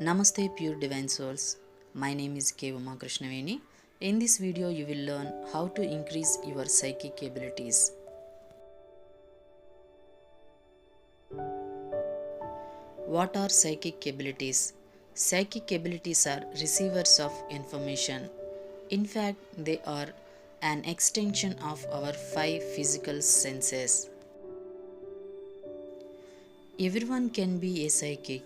Namaste pure divine souls. My name is K. Uma Krishnaveni. In this video you will learn how to increase your psychic abilities. What are psychic abilities? Psychic abilities are receivers of information. In fact, they are an extension of our five physical senses. Everyone can be a psychic.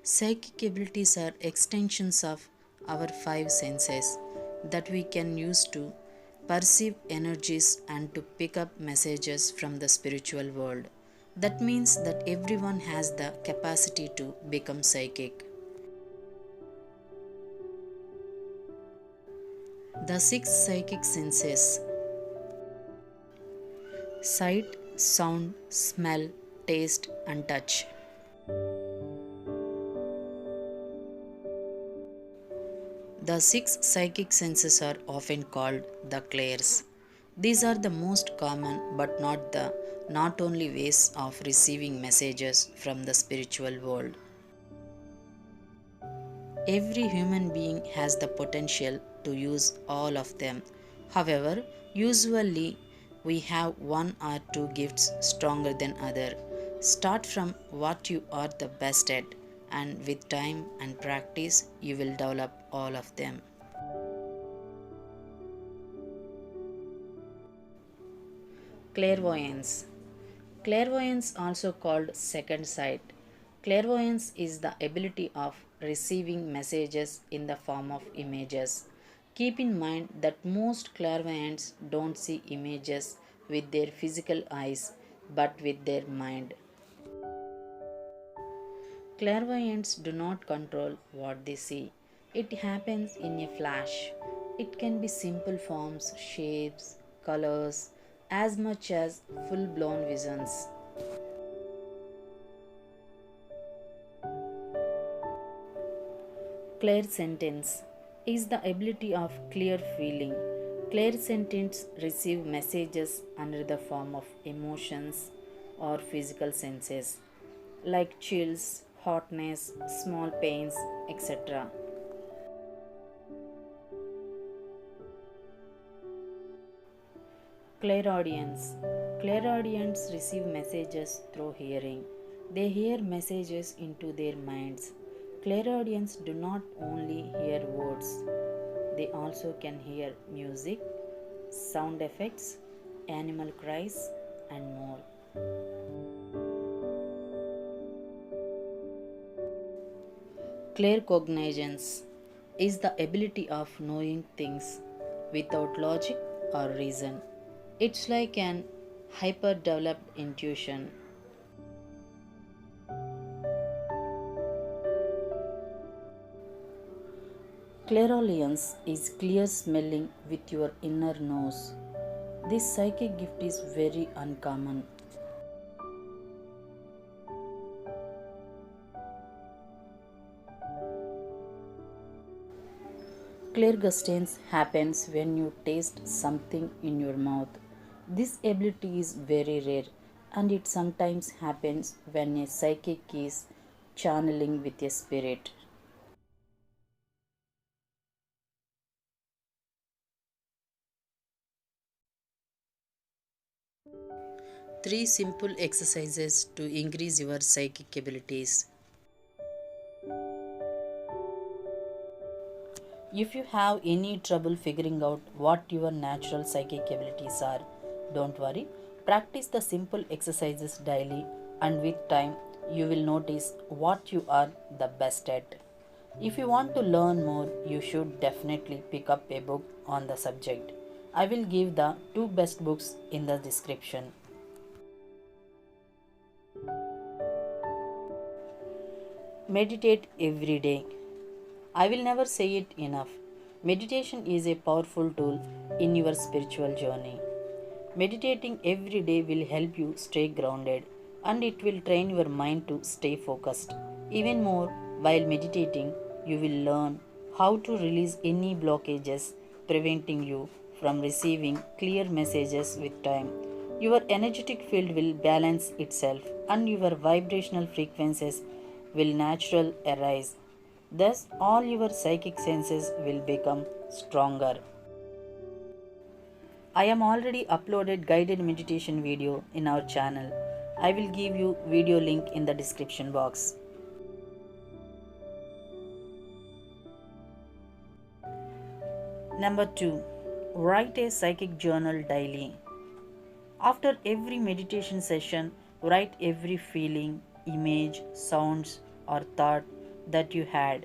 Psychic abilities are extensions of our five senses that we can use to perceive energies and to pick up messages from the spiritual world. That means that everyone has the capacity to become psychic. The six psychic senses: sight, sound, smell, taste, and touch. The six psychic senses are often called the clairs. These are the most common but not only ways of receiving messages from the spiritual world. Every human being has the potential to use all of them. However, usually we have one or two gifts stronger than other. Start from what you are the best at, and with time and practice you will develop all of them. Clairvoyance. Clairvoyance, also called second sight. Clairvoyance is the ability of receiving messages in the form of images. Keep in mind that most clairvoyants don't see images with their physical eyes but with their mind. Clairvoyants do not control what they see. It happens in a flash. It can be simple forms, shapes, colors, as much as full blown visions. Clairsentience is the ability of clear feeling. Clairsentients receive messages under the form of emotions or physical senses like chills, hotness, small pains, etc. Clairaudience. Clairaudients receive messages through hearing. They hear messages into their minds. Clairaudients do not only hear words, they also can hear music, sound effects, animal cries, and more. Claircognizance is the ability of knowing things without logic or reason. It's like an hyper developed intuition. Clairaudience is clear smelling with your inner nose. This psychic gift is very uncommon. Clairgustance happens when you taste something in your mouth. This ability is very rare and it sometimes happens when a psychic is channeling with a spirit. Three simple exercises to increase your psychic abilities. If you have any trouble figuring out what your natural psychic abilities are, don't worry. Practice the simple exercises daily, and with time, you will notice what you are the best at. If you want to learn more, you should definitely pick up a book on the subject. I will give the two best books in the description. Meditate every day. I will never say it enough. Meditation is a powerful tool in your spiritual journey. Meditating every day will help you stay grounded and it will train your mind to stay focused. Even more, while meditating, you will learn how to release any blockages preventing you from receiving clear messages with time. Your energetic field will balance itself and your vibrational frequencies will naturally arise. Thus, all your psychic senses will become stronger. I am already uploaded guided meditation video in our channel. I will give you video link in the description box. Number 2. Write a psychic journal daily. After every meditation session, write every feeling, image, sounds, or thought that you had.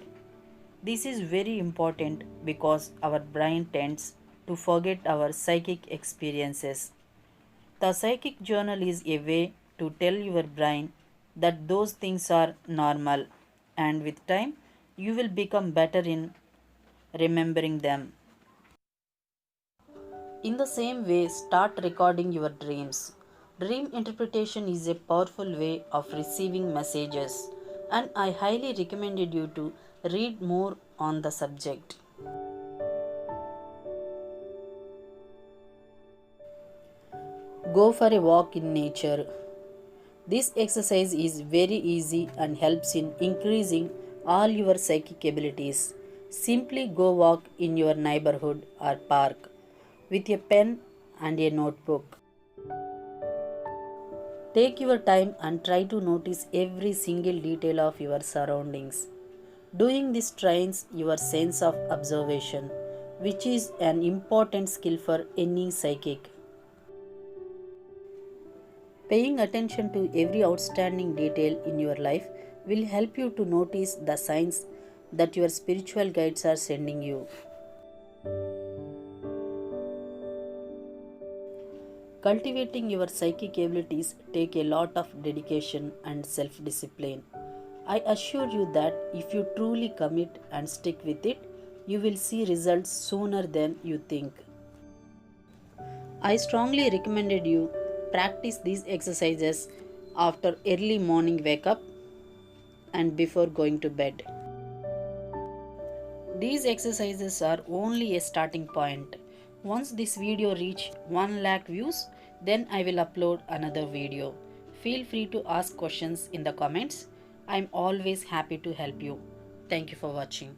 This is very important because our brain tends to forget our psychic experiences. The psychic journal is a way to tell your brain that those things are normal, and with time, you will become better in remembering them. In the same way, start recording your dreams. Dream interpretation is a powerful way of receiving messages, and I highly recommended you to read more on the subject. Go for a walk in nature. This exercise is very easy and helps in increasing all your psychic abilities. Simply go walk in your neighborhood or park with a pen and a notebook. Take your time and try to notice every single detail of your surroundings. Doing this trains your sense of observation, which is an important skill for any psychic. Paying attention to every outstanding detail in your life will help you to notice the signs that your spiritual guides are sending you. Cultivating your psychic abilities take a lot of dedication and self-discipline. I assure you that if you truly commit and stick with it, you will see results sooner than you think. I strongly recommended you practice these exercises after early morning wake up and before going to bed. These exercises are only a starting point. Once this video reach 1 lakh views, then I will upload another video. Feel free to ask questions in the comments. I am always happy to help you. Thank you for watching.